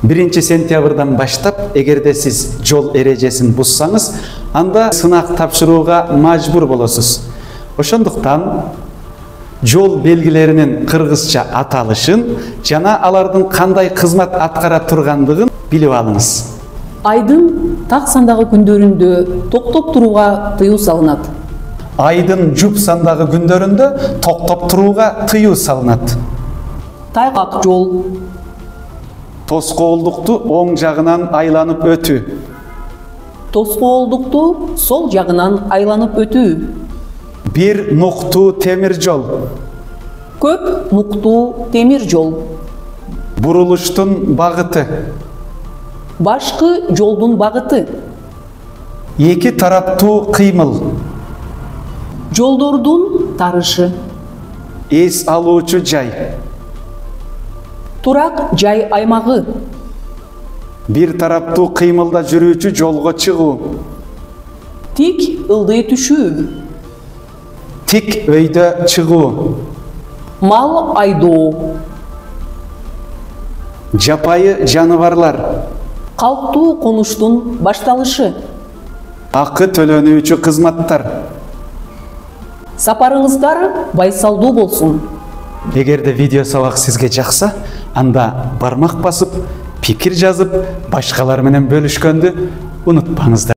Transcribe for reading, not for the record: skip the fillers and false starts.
1-сентябрдан баштап, эгерде сиз жол эрежесин бузсаңыз, анда сынак тапшырууга мажбур болосуз. Ошондуктан жол белгилеринин кыргызча аталышын жана алардын кандай кызмат аткара тургандыгын билип алыңыз. Айдын так сандагы күндөрүндө токтоп турууга тыюу салынат. Айдын жуп сандагы күндөрүндө токтоп турууга тыюу салынат. Тайгак жол. Тоскоолдукту оң жагынан айланып өтүү. Тоскоолдукту сол жагынан айланып өтүү. Бир нуктуу темир жол. Көп нуктуу темир жол. Бурулуштун багыты. Башкы жолдун багыты. Эки тараптуу кыймыл. Жолдордун тарышы. Эс алуучу жай. Турак жай аймагы. Бир тараптуу кыймылда жүрүүчү жолго чыгуу. Тик ылдый түшүү. Тик өйдө чыгуу. Мал айдоо. Жапайы жаныбарлар. Калктуу конуштун башталышы. Акы төлөнүүчү кызматтар. Сапарыңыздар байсалдуу болсун. Эгерде видео сабак сизге жакса, анда бармак басып, пикир жазып, башкалар менен бөлүшкөндү унутпаңыздар.